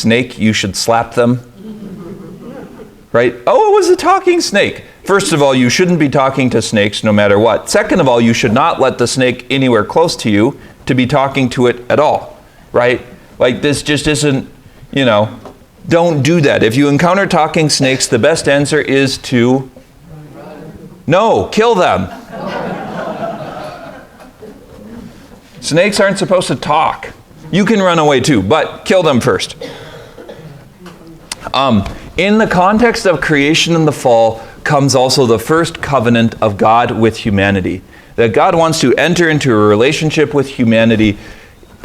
snake, you should slap them. Right? Oh, it was a talking snake. First of all, you shouldn't be talking to snakes no matter what. Second of all, you should not let the snake anywhere close to you to be talking to it at all. Right? Like, this just isn't, don't do that. If you encounter talking snakes, the best answer is to no, kill them. Snakes aren't supposed to talk. You can run away too, but kill them first. In the context of creation and the fall comes also the first covenant of God with humanity. That God wants to enter into a relationship with humanity.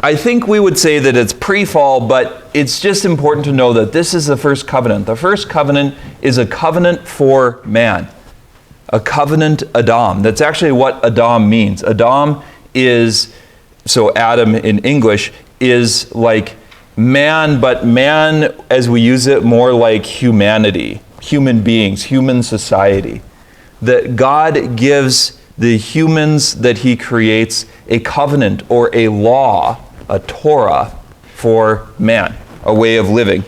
I think we would say that it's pre-fall, but it's just important to know that this is the first covenant. The first covenant is a covenant for man. A covenant Adam. That's actually what Adam means. Adam is, so Adam in English, is like man, but man as we use it more like humanity, human beings, human society. That God gives the humans that he creates a covenant or a law, a Torah for man, a way of living.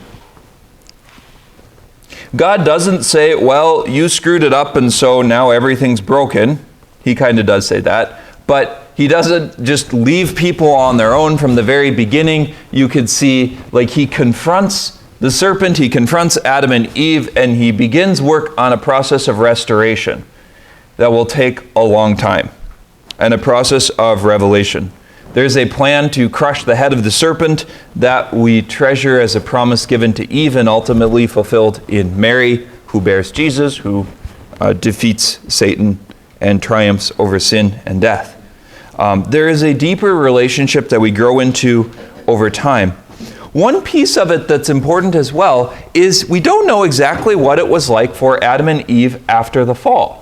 God doesn't say, well, you screwed it up and so now everything's broken. He kind of does say that. But he doesn't just leave people on their own from the very beginning. You could see, like, he confronts the serpent, he confronts Adam and Eve, and he begins work on a process of restoration that will take a long time, and a process of revelation. There's a plan to crush the head of the serpent that we treasure as a promise given to Eve and ultimately fulfilled in Mary, who bears Jesus, who defeats Satan and triumphs over sin and death. There is a deeper relationship that we grow into over time. One piece of it that's important as well is we don't know exactly what it was like for Adam and Eve after the fall.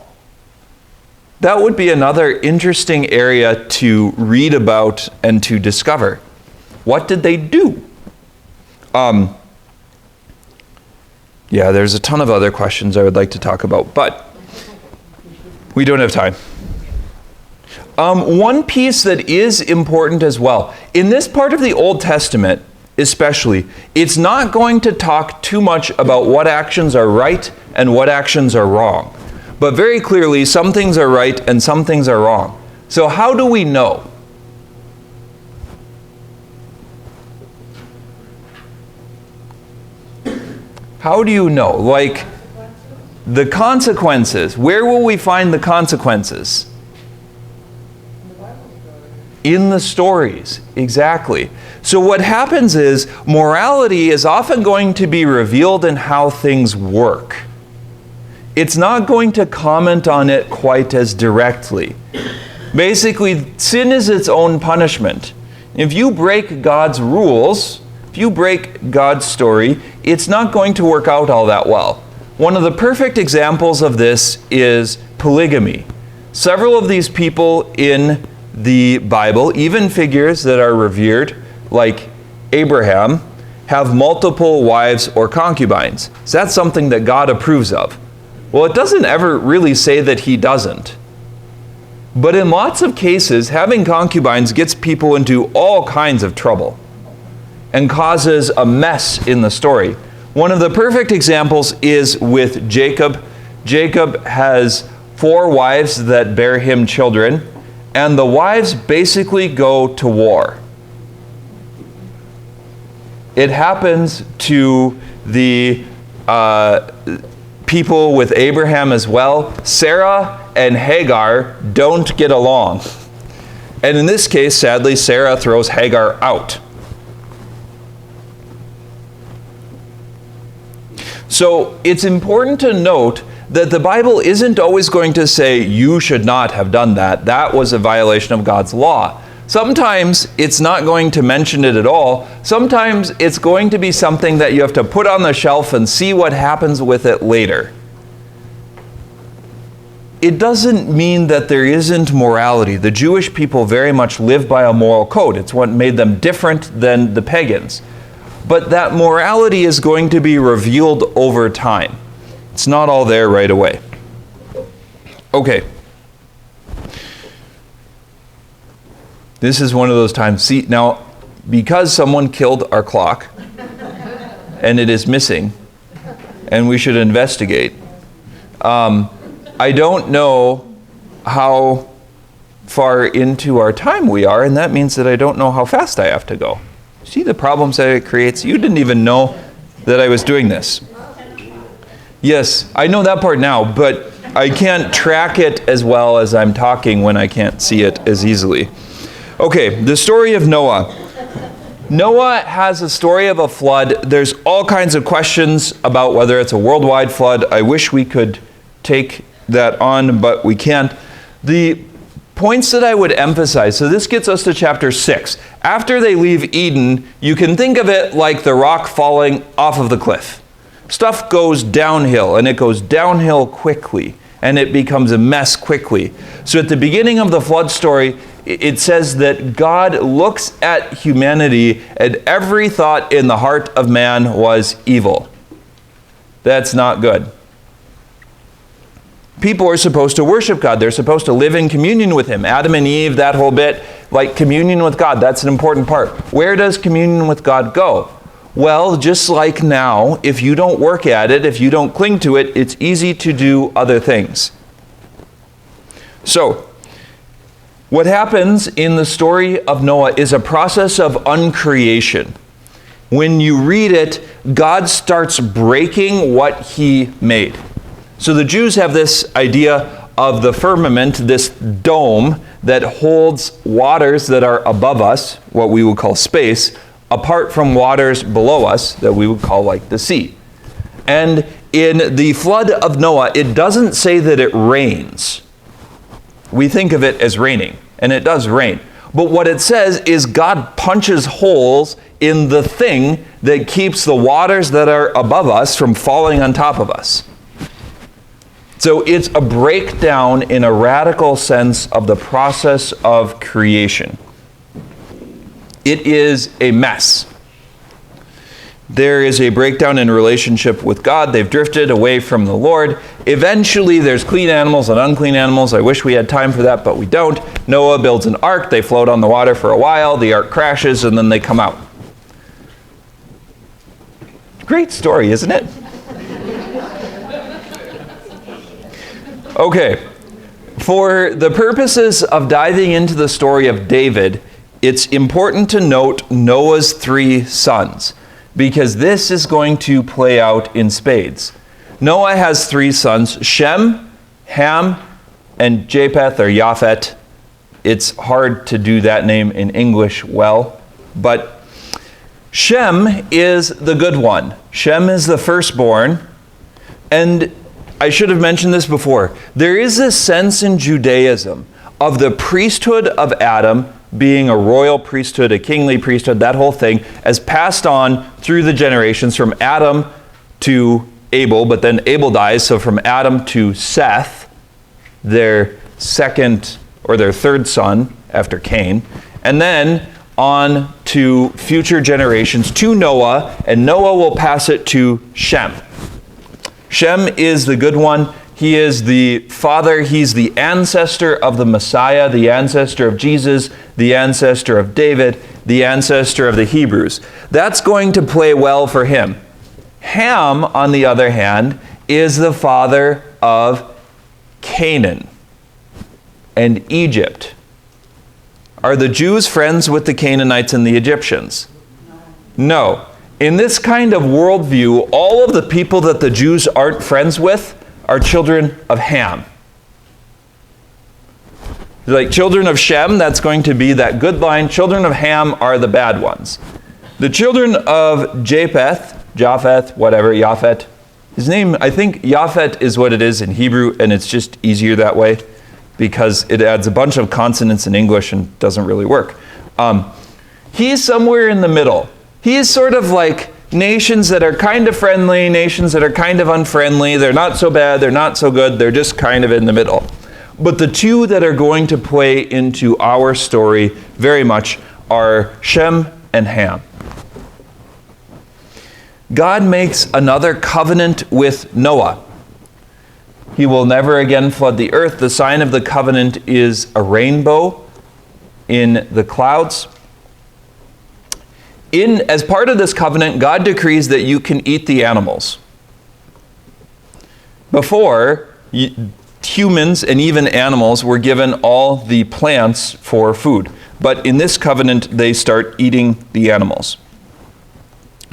That would be another interesting area to read about and to discover. What did they do? There's a ton of other questions I would like to talk about, but we don't have time. One piece that is important as well, in this part of the Old Testament especially, it's not going to talk too much about what actions are right and what actions are wrong. But very clearly, some things are right and some things are wrong. So how do we know? How do you know? Like, the consequences. Where will we find the consequences? In the stories. Exactly. So what happens is, morality is often going to be revealed in how things work. It's not going to comment on it quite as directly. Basically, sin is its own punishment. If you break God's rules, if you break God's story, it's not going to work out all that well. One of the perfect examples of this is polygamy. Several of these people in the Bible, even figures that are revered, like Abraham, have multiple wives or concubines. So that's something that God approves of. Well, it doesn't ever really say that he doesn't. But in lots of cases, having concubines gets people into all kinds of trouble and causes a mess in the story. One of the perfect examples is with Jacob. Jacob has 4 wives that bear him children, and the wives basically go to war. It happens to the people with Abraham as well. Sarah and Hagar don't get along. And in this case, sadly, Sarah throws Hagar out. So it's important to note that the Bible isn't always going to say, you should not have done that. That was a violation of God's law. Sometimes it's not going to mention it at all. Sometimes it's going to be something that you have to put on the shelf and see what happens with it later. It doesn't mean that there isn't morality. The Jewish people very much live by a moral code. It's what made them different than the pagans. But that morality is going to be revealed over time. It's not all there right away. Okay. This is one of those times. See, now, because someone killed our clock, and it is missing, and we should investigate. I don't know how far into our time we are, and that means that I don't know how fast I have to go. See the problems that it creates? You didn't even know that I was doing this. Yes, I know that part now, but I can't track it as well as I'm talking when I can't see it as easily. Okay, the story of Noah. Noah has a story of a flood. There's all kinds of questions about whether it's a worldwide flood. I wish we could take that on, but we can't. The points that I would emphasize, so this gets us to chapter 6. After they leave Eden, you can think of it like the rock falling off of the cliff. Stuff goes downhill, and it goes downhill quickly, and it becomes a mess quickly. So at the beginning of the flood story, it says that God looks at humanity, and every thought in the heart of man was evil. That's not good. People are supposed to worship God. They're supposed to live in communion with Him. Adam and Eve, that whole bit, like communion with God, that's an important part. Where does communion with God go? Well, just like now, if you don't work at it, if you don't cling to it, it's easy to do other things. So, what happens in the story of Noah is a process of uncreation. When you read it, God starts breaking what He made. So the Jews have this idea of the firmament, this dome that holds waters that are above us, what we would call space, apart from waters below us that we would call like the sea. And in the flood of Noah, it doesn't say that it rains. We think of it as raining, and it does rain. But what it says is God punches holes in the thing that keeps the waters that are above us from falling on top of us. So it's a breakdown in a radical sense of the process of creation. It is a mess. There is a breakdown in relationship with God. They've drifted away from the Lord. Eventually, there's clean animals and unclean animals. I wish we had time for that, but we don't. Noah builds an ark. They float on the water for a while. The ark crashes, and then they come out. Great story, isn't it? Okay, for the purposes of diving into the story of David, it's important to note Noah's 3 sons, because this is going to play out in spades. Noah has 3 sons, Shem, Ham, and Japheth or Japhet. It's hard to do that name in English well, but Shem is the good one. Shem is the firstborn, and I should have mentioned this before. There is this sense in Judaism of the priesthood of Adam being a royal priesthood, a kingly priesthood, that whole thing, as passed on through the generations from Adam to Abel, but then Abel dies, so from Adam to Seth, their second or their third son after Cain, and then on to future generations to Noah, and Noah will pass it to Shem. Shem is the good one. He is the father. He's the ancestor of the Messiah, the ancestor of Jesus, the ancestor of David, the ancestor of the Hebrews. That's going to play well for him. Ham, on the other hand, is the father of Canaan and Egypt. Are the Jews friends with the Canaanites and the Egyptians? No. In this kind of worldview, all of the people that the Jews aren't friends with are children of Ham. Like children of Shem, that's going to be that good line. Children of Ham are the bad ones. The children of Japheth, whatever, Japhet. His name, I think Japhet is what it is in Hebrew, and it's just easier that way because it adds a bunch of consonants in English and doesn't really work. He's somewhere in the middle. He is sort of like nations that are kind of friendly, nations that are kind of unfriendly. They're not so bad, they're not so good, they're just kind of in the middle. But the two that are going to play into our story very much are Shem and Ham. God makes another covenant with Noah. He will never again flood the earth. The sign of the covenant is a rainbow in the clouds. As part of this covenant, God decrees that you can eat the animals. Before, humans and even animals were given all the plants for food. But in this covenant, they start eating the animals.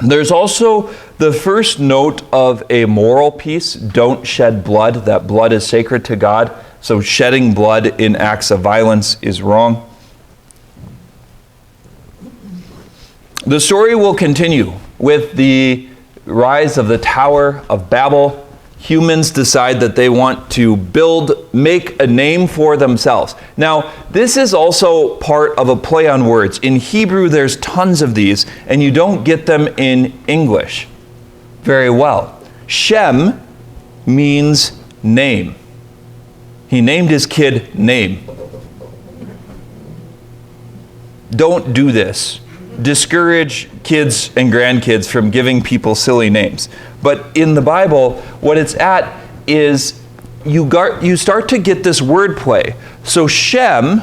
There's also the first note of a moral piece: don't shed blood. That blood is sacred to God. So shedding blood in acts of violence is wrong. The story will continue with the rise of the Tower of Babel. Humans decide that they want to make a name for themselves. Now, this is also part of a play on words. In Hebrew, there's tons of these, and you don't get them in English very well. Shem means name. He named his kid name. Don't do this. Discourage kids and grandkids from giving people silly names. But in the Bible, what it's at is you start to get this wordplay. So Shem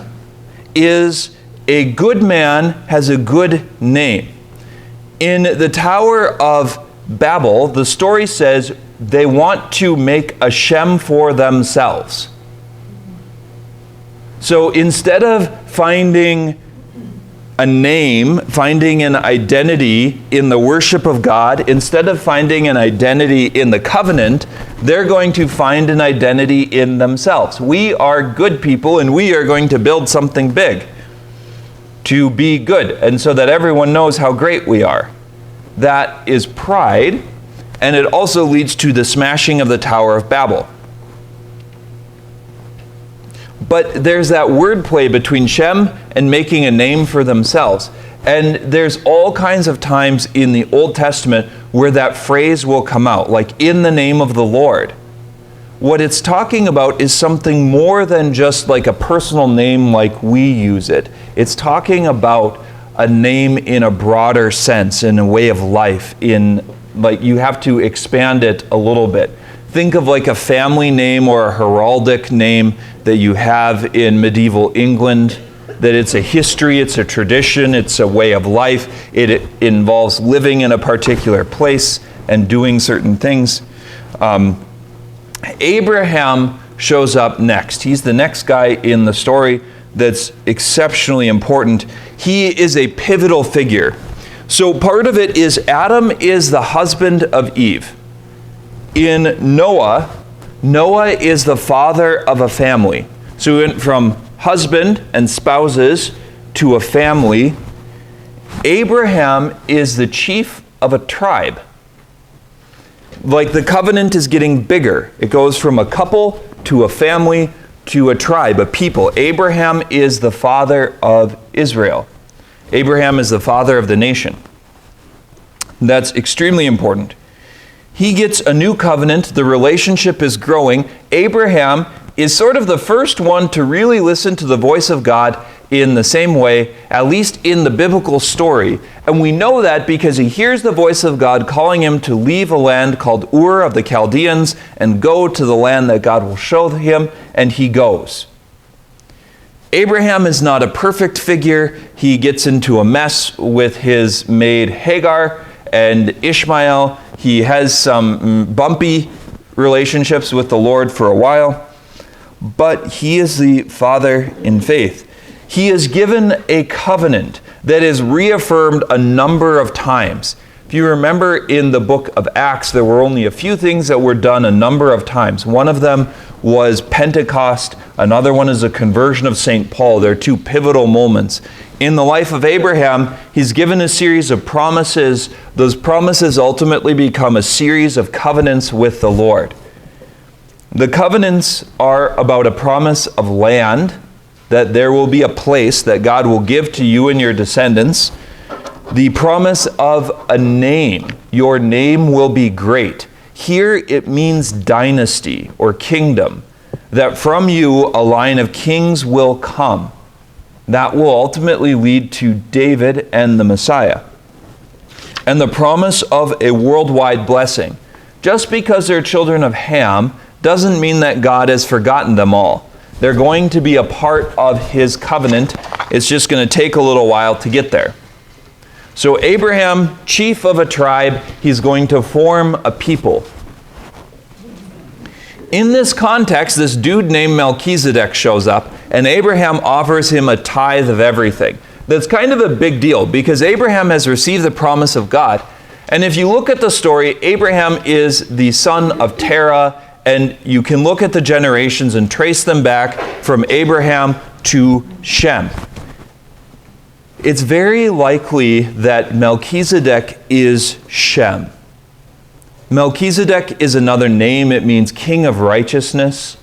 is a good man, has a good name. In the Tower of Babel, the story says they want to make a Shem for themselves. So instead of finding a name, finding an identity in the worship of God, instead of finding an identity in the covenant, they're going to find an identity in themselves. We are good people, and we are going to build something big to be good, and so that everyone knows how great we are. That is pride, and it also leads to the smashing of the Tower of Babel. But there's that wordplay between Shem and making a name for themselves. And there's all kinds of times in the Old Testament where that phrase will come out, like in the name of the Lord. What it's talking about is something more than just like a personal name like we use it. It's talking about a name in a broader sense, in a way of life, like you have to expand it a little bit. Think of like a family name or a heraldic name that you have in medieval England, that it's a history, it's a tradition, it's a way of life. It involves living in a particular place and doing certain things. Abraham shows up next. He's the next guy in the story that's exceptionally important. He is a pivotal figure. So part of it is Adam is the husband of Eve. In Noah is the father of a family. So we went from husband and spouses to a family. Abraham is the chief of a tribe. Like the covenant is getting bigger. It goes from a couple to a family to a tribe, a people. Abraham is the father of Israel. Abraham is the father of the nation. That's extremely important. He gets a new covenant. The relationship is growing. Abraham is sort of the first one to really listen to the voice of God in the same way, at least in the biblical story. And we know that because he hears the voice of God calling him to leave a land called Ur of the Chaldeans and go to the land that God will show him, and he goes. Abraham is not a perfect figure. He gets into a mess with his maid Hagar and Ishmael. He has some bumpy relationships with the Lord for a while, but he is the father in faith. He is given a covenant that is reaffirmed a number of times. If you remember in the book of Acts, there were only a few things that were done a number of times. One of them was Pentecost. Another one is the conversion of St. Paul. They're two pivotal moments. In the life of Abraham, he's given a series of promises. Those promises ultimately become a series of covenants with the Lord. The covenants are about a promise of land, that there will be a place that God will give to you and your descendants. The promise of a name. Your name will be great. Here it means dynasty or kingdom, that from you a line of kings will come. That will ultimately lead to David and the Messiah. And the promise of a worldwide blessing. Just because they're children of Ham doesn't mean that God has forgotten them all. They're going to be a part of his covenant. It's just going to take a little while to get there. So Abraham, chief of a tribe, he's going to form a people. In this context, this dude named Melchizedek shows up, and Abraham offers him a tithe of everything. That's kind of a big deal because Abraham has received the promise of God. And if you look at the story, Abraham is the son of Terah, and you can look at the generations and trace them back from Abraham to Shem. It's very likely that Melchizedek is Shem. Melchizedek is another name. It means king of righteousness.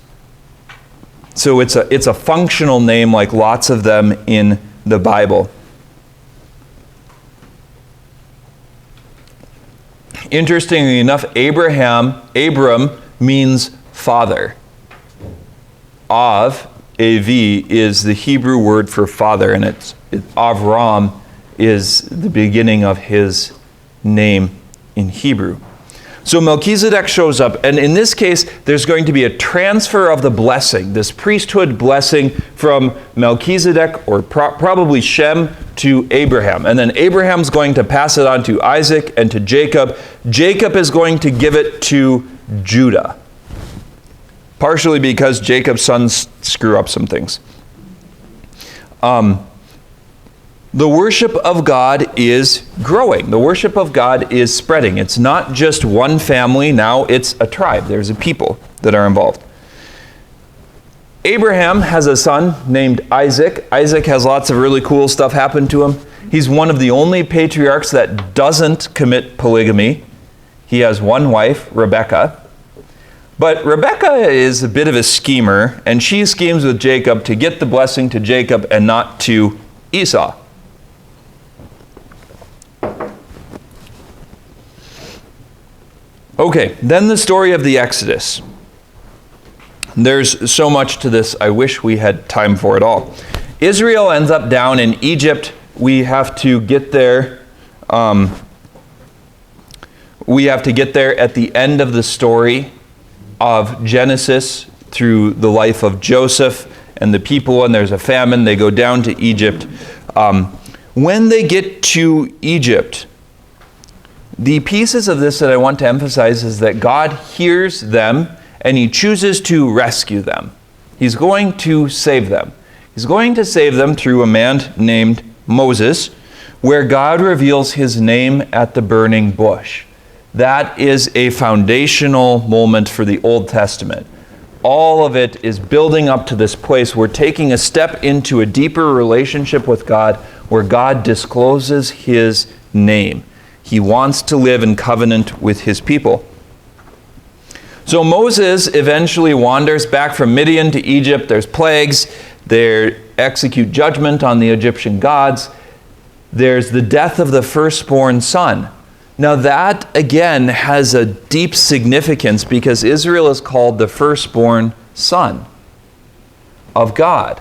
So it's a functional name like lots of them in the Bible. Interestingly enough, Abram means father. Av, A-V, is the Hebrew word for father, and Avram is the beginning of his name in Hebrew. So Melchizedek shows up, and in this case, there's going to be a transfer of the blessing, this priesthood blessing from Melchizedek, or probably Shem, to Abraham. And then Abraham's going to pass it on to Isaac and to Jacob. Jacob is going to give it to Judah, partially because Jacob's sons screw up some things. The worship of God is growing. The worship of God is spreading. It's not just one family. Now it's a tribe. There's a people that are involved. Abraham has a son named Isaac. Isaac has lots of really cool stuff happen to him. He's one of the only patriarchs that doesn't commit polygamy. He has one wife, Rebekah. But Rebekah is a bit of a schemer, and she schemes with Jacob to get the blessing to Jacob and not to Esau. Okay, then the story of the Exodus. There's so much to this, I wish we had time for it all. Israel ends up down in Egypt. We have to get there. We have to get there at the end of the story of Genesis through the life of Joseph and the people, and there's a famine. They go down to Egypt. When they get to Egypt, the pieces of this that I want to emphasize is that God hears them and He chooses to rescue them. He's going to save them. He's going to save them through a man named Moses, where God reveals His name at the burning bush. That is a foundational moment for the Old Testament. All of it is building up to this place. We're taking a step into a deeper relationship with God where God discloses His name. He wants to live in covenant with His people. So Moses eventually wanders back from Midian to Egypt. There's plagues. They execute judgment on the Egyptian gods. There's the death of the firstborn son. Now that, again, has a deep significance because Israel is called the firstborn son of God.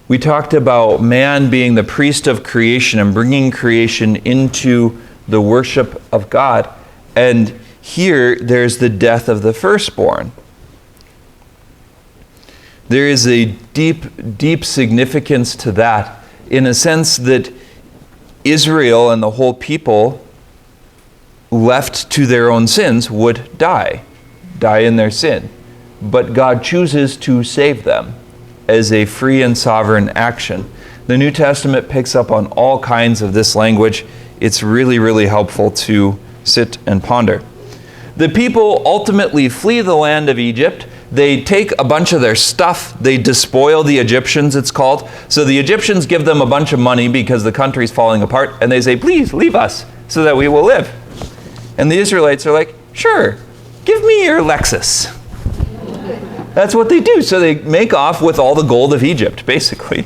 We talked about man being the priest of creation and bringing creation into the worship of God. And here, there's the death of the firstborn. There is a deep, deep significance to that in a sense that Israel and the whole people left to their own sins would die in their sin. But God chooses to save them as a free and sovereign action. The New Testament picks up on all kinds of this language. It's really, really helpful to sit and ponder. The people ultimately flee the land of Egypt. They take a bunch of their stuff. They despoil the Egyptians, it's called. So the Egyptians give them a bunch of money because the country's falling apart, and they say, please leave us so that we will live. And the Israelites are like, sure, give me your Lexus. That's what they do. So they make off with all the gold of Egypt, basically.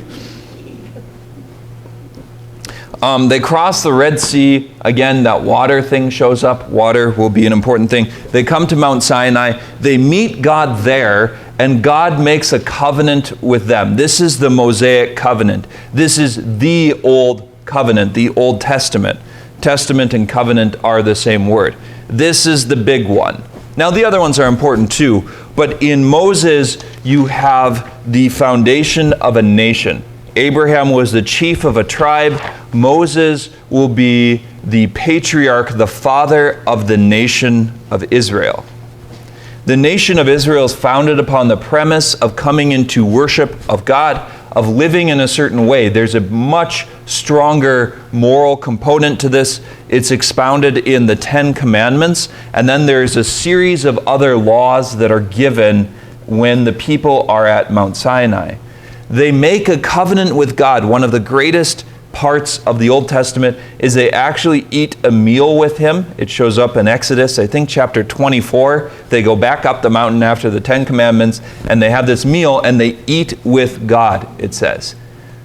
They cross the Red Sea. Again, that water thing shows up. Water will be an important thing. They come to Mount Sinai. They meet God there, and God makes a covenant with them. This is the Mosaic covenant. This is the Old Covenant, the Old Testament. Testament and covenant are the same word. This is the big one. Now, the other ones are important too, but in Moses, you have the foundation of a nation. Abraham was the chief of a tribe. Moses will be the patriarch, the father of the nation of Israel. The nation of Israel is founded upon the premise of coming into worship of God, of living in a certain way. There's a much stronger moral component to this. It's expounded in the Ten Commandments, and then there's a series of other laws that are given when the people are at Mount Sinai. They make a covenant with God. One of the greatest parts of the Old Testament is they actually eat a meal with him. It shows up in Exodus, I think chapter 24. They go back up the mountain after the Ten Commandments, and they have this meal, and they eat with God, it says.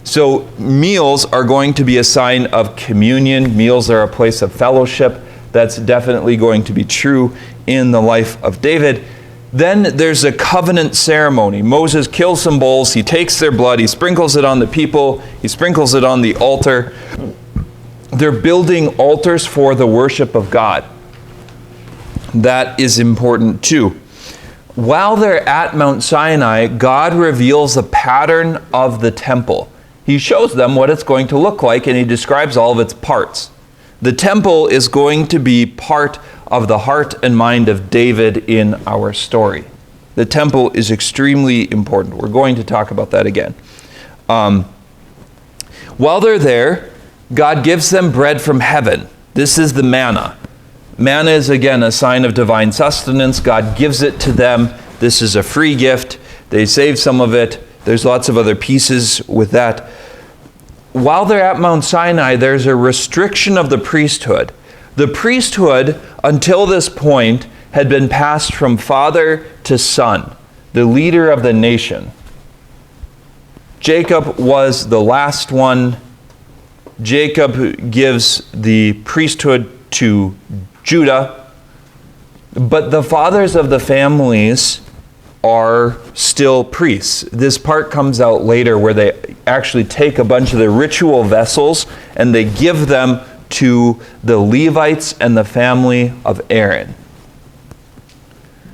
So meals are going to be a sign of communion. Meals are a place of fellowship. That's definitely going to be true in the life of David. Then there's a covenant ceremony. Moses kills some bulls, he takes their blood, he sprinkles it on the people, he sprinkles it on the altar. They're building altars for the worship of God. That is important too. While they're at Mount Sinai, God reveals the pattern of the temple. He shows them what it's going to look like, and he describes all of its parts. The temple is going to be part of the heart and mind of David in our story. The temple is extremely important. We're going to talk about that again. While they're there, God gives them bread from heaven. This is the manna. Manna is, again, a sign of divine sustenance. God gives it to them. This is a free gift. They save some of it. There's lots of other pieces with that. While they're at Mount Sinai, there's a restriction of the priesthood. The priesthood, until this point, had been passed from father to son, the leader of the nation. Jacob was the last one. Jacob gives the priesthood to Judah, but the fathers of the families are still priests. This part comes out later where they actually take a bunch of the ritual vessels and they give them to the Levites and the family of Aaron.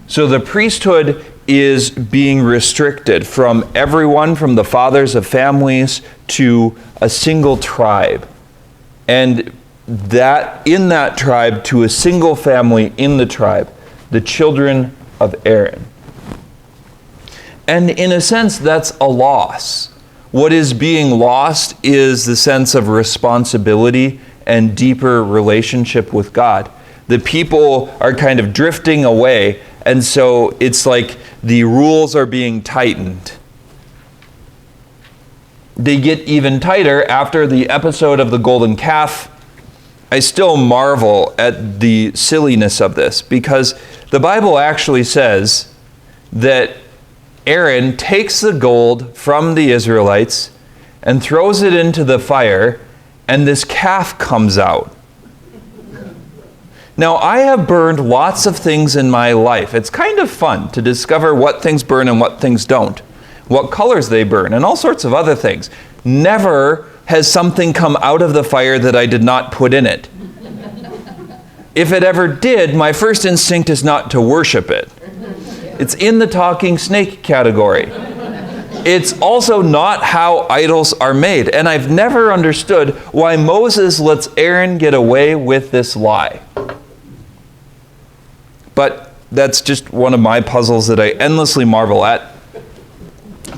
So the priesthood is being restricted from everyone, from the fathers of families to a single tribe. And that in that tribe to a single family in the tribe, the children of Aaron. And in a sense, that's a loss. What is being lost is the sense of responsibility and deeper relationship with God. The people are kind of drifting away, and so it's like the rules are being tightened. They get even tighter after the episode of the golden calf. I still marvel at the silliness of this, because the Bible actually says that Aaron takes the gold from the Israelites and throws it into the fire, and this calf comes out. Now, I have burned lots of things in my life. It's kind of fun to discover what things burn and what things don't, what colors they burn, and all sorts of other things. Never has something come out of the fire that I did not put in it. If it ever did, my first instinct is not to worship it. It's in the talking snake category. It's also not how idols are made. And I've never understood why Moses lets Aaron get away with this lie. But that's just one of my puzzles that I endlessly marvel at.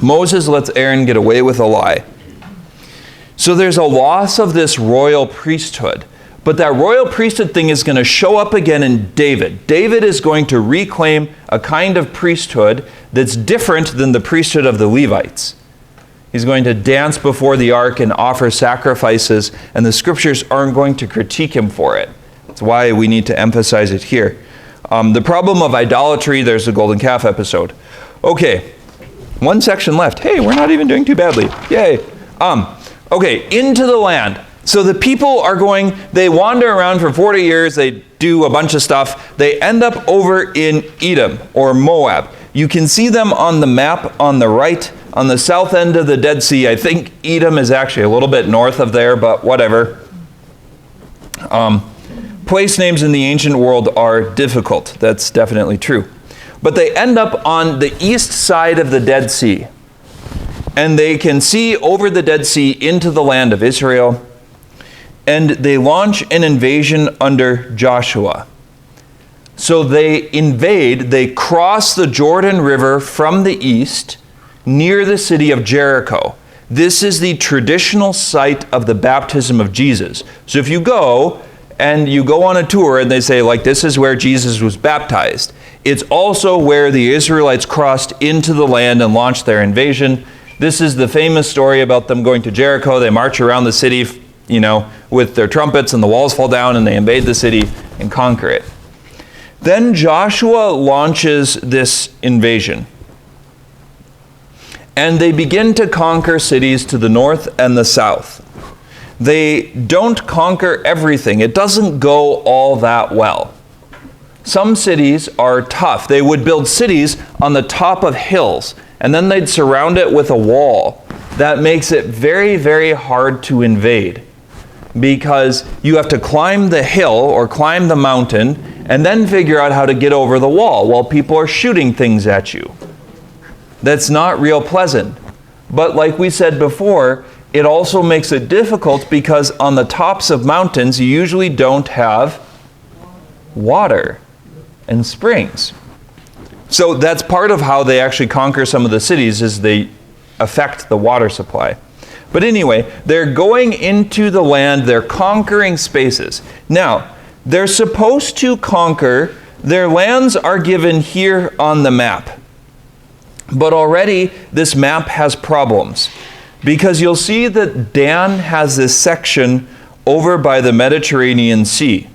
Moses lets Aaron get away with a lie. So there's a loss of this royal priesthood. But that royal priesthood thing is going to show up again in David. David is going to reclaim a kind of priesthood that's different than the priesthood of the Levites. He's going to dance before the ark and offer sacrifices, and the scriptures aren't going to critique him for it. That's why we need to emphasize it here. The problem of idolatry, there's the golden calf episode. Okay, one section left. Hey, we're not even doing too badly. Yay. Okay, into the land. So the people are going, they wander around for 40 years, they do a bunch of stuff. They end up over in Edom or Moab. You can see them on the map on the right, on the south end of the Dead Sea. I think Edom is actually a little bit north of there, but whatever. Place names in the ancient world are difficult. That's definitely true. But they end up on the east side of the Dead Sea. And they can see over the Dead Sea into the land of Israel. and they launch an invasion under Joshua. So they invade, they cross the Jordan River from the east near the city of Jericho. This is the traditional site of the baptism of Jesus. So if you go and you go on a tour and they say, like, this is where Jesus was baptized, it's also where the Israelites crossed into the land and launched their invasion. This is the famous story about them going to Jericho. They march around the city, with their trumpets, and the walls fall down and they invade the city and conquer it. Then Joshua launches this invasion. And they begin to conquer cities to the north and the south. They don't conquer everything. It doesn't go all that well. Some cities are tough. They would build cities on the top of hills, and then they'd surround it with a wall. That makes it very, very hard to invade, because you have to climb the hill or climb the mountain and then figure out how to get over the wall while people are shooting things at you. That's not real pleasant. But like we said before, it also makes it difficult because on the tops of mountains you usually don't have water and springs. So that's part of how they actually conquer some of the cities, is they affect the water supply. But anyway, they're going into the land, they're conquering spaces. Now, they're supposed to conquer, their lands are given here on the map. But already this map has problems, because you'll see that Dan has this section over by the Mediterranean Sea.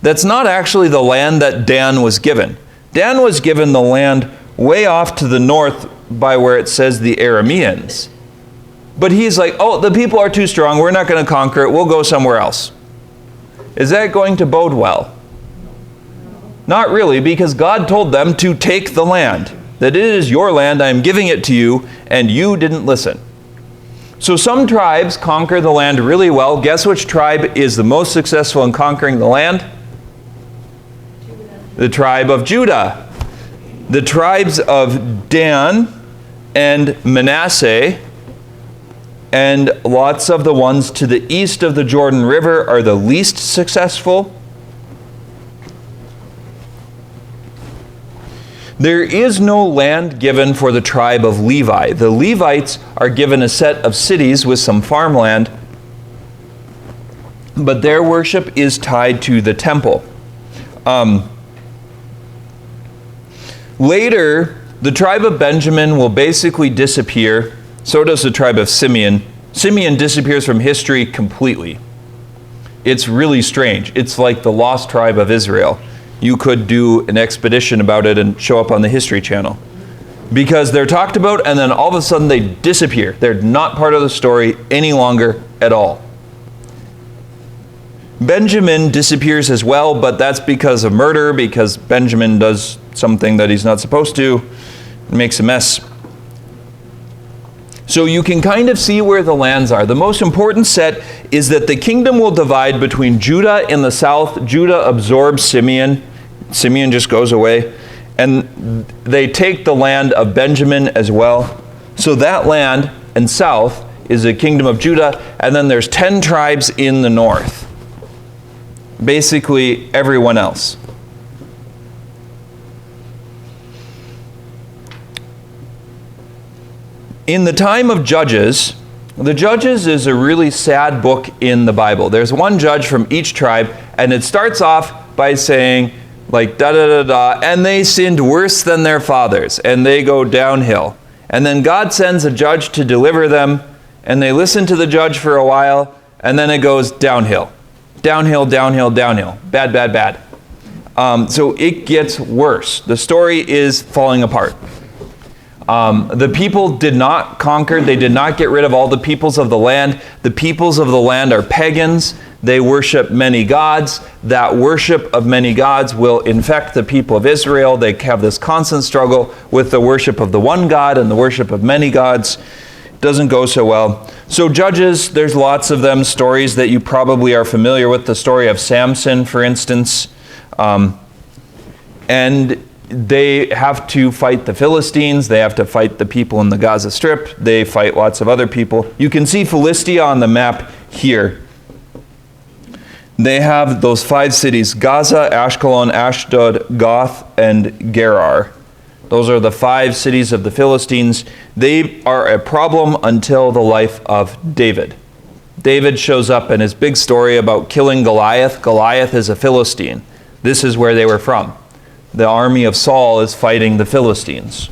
That's not actually the land that Dan was given. Dan was given the land way off to the north by where it says the Arameans. But he's like, oh, the people are too strong, we're not going to conquer it, we'll go somewhere else. Is that going to bode well? Not really, because God told them to take the land. That it is your land, I am giving it to you, and you didn't listen. So some tribes conquer the land really well. Guess which tribe is the most successful in conquering the land? The tribe of Judah. The tribes of Dan and Manasseh, and lots of the ones to the east of the Jordan River, are the least successful. There is no land given for the tribe of Levi. The Levites are given a set of cities with some farmland, but their worship is tied to the temple. Later, the tribe of Benjamin will basically disappear. So does the tribe of Simeon. Simeon disappears from history completely. It's really strange. It's like the lost tribe of Israel. You could do an expedition about it and show up on the History Channel. Because they're talked about and then all of a sudden they disappear. They're not part of the story any longer at all. Benjamin disappears as well, but that's because of murder, because Benjamin does something that he's not supposed to. It makes a mess. So you can kind of see where the lands are. The most important set is that the kingdom will divide between Judah in the south. Judah absorbs Simeon. Simeon just goes away. And they take the land of Benjamin as well. So that land and south is the kingdom of Judah. And then there's 10 tribes in the north. Basically everyone else. In the time of Judges, the Judges is a really sad book in the Bible. There's one judge from each tribe, and it starts off by saying, like, da-da-da-da, and they sinned worse than their fathers, and they go downhill. And then God sends a judge to deliver them, and they listen to the judge for a while, and then it goes downhill. Downhill, downhill, downhill. Bad, bad, bad. So it gets worse. The story is falling apart. The people did not conquer. They did not get rid of all the peoples of the land. The peoples of the land are pagans. They worship many gods. That worship of many gods will infect the people of Israel. They have this constant struggle with the worship of the one God and the worship of many gods. Doesn't go so well. So Judges, there's lots of them, stories that you probably are familiar with. The story of Samson, for instance. And they have to fight the Philistines. They have to fight the people in the Gaza Strip. They fight lots of other people. You can see Philistia on the map here. they have those 5 cities: Gaza, Ashkelon, Ashdod, Gath, and Gerar. Those are the 5 cities of the Philistines. They are a problem until the life of David. David shows up in his big story about killing Goliath. Goliath is a Philistine. This is where they were from. The army of Saul is fighting the Philistines.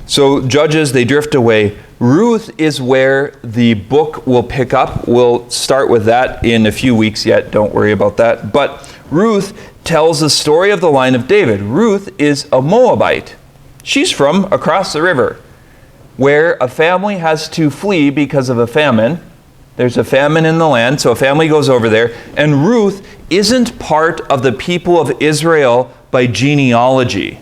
So Judges, they drift away. Ruth is where the book will pick up. We'll start with that in a few weeks yet. Don't worry about that. But Ruth tells the story of the line of David. Ruth is a Moabite. She's from across the river, where a family has to flee because of a famine. There's a famine in the land, so a family goes over there. And Ruth isn't part of the people of Israel by genealogy.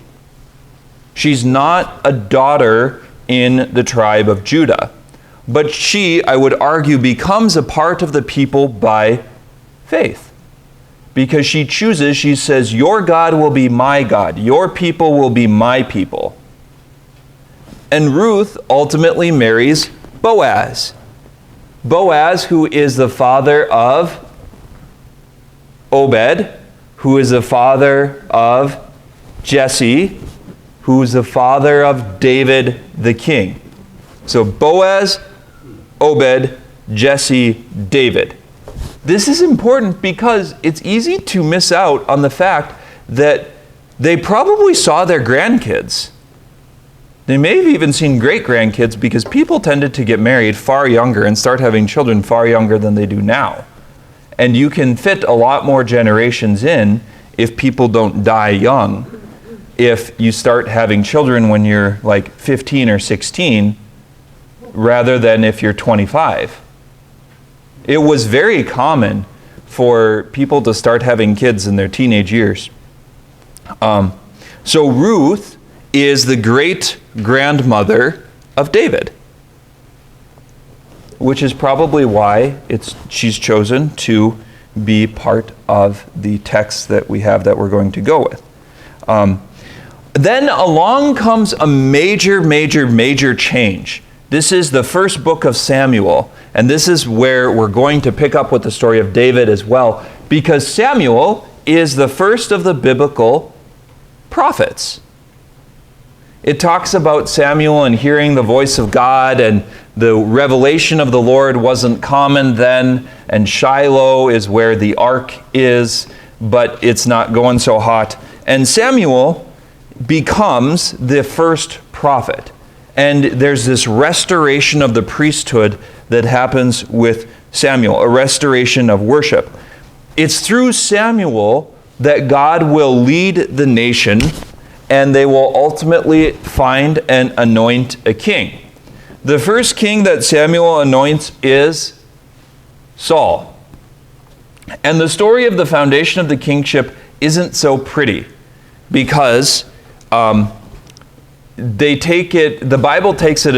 She's not a daughter in the tribe of Judah. But she, I would argue, becomes a part of the people by faith. Because she chooses, she says, your God will be my God. Your people will be my people. And Ruth ultimately marries Boaz. Boaz, who is the father of Obed, who is the father of Jesse, who is the father of David the king. So Boaz, Obed, Jesse, David. This is important because it's easy to miss out on the fact that they probably saw their grandkids. They may have even seen great-grandkids, because people tended to get married far younger and start having children far younger than they do now. And you can fit a lot more generations in if people don't die young. If you start having children when you're like 15 or 16, rather than if you're 25. It was very common for people to start having kids in their teenage years. So Ruth is the great-grandmother of David, which is probably why she's chosen to be part of the text that we have that we're going to go with. Then along comes a major change. This is the first book of Samuel, and this is where we're going to pick up with the story of David as well, because Samuel is the first of the biblical prophets. It talks about Samuel and hearing the voice of God, and the revelation of the Lord wasn't common then, and Shiloh is where the ark is, but it's not going so hot. And Samuel becomes the first prophet. And there's this restoration of the priesthood that happens with Samuel, a restoration of worship. It's through Samuel that God will lead the nation, and they will ultimately find and anoint a king. The first king that Samuel anoints is Saul. And the story of the foundation of the kingship isn't so pretty, because the Bible takes it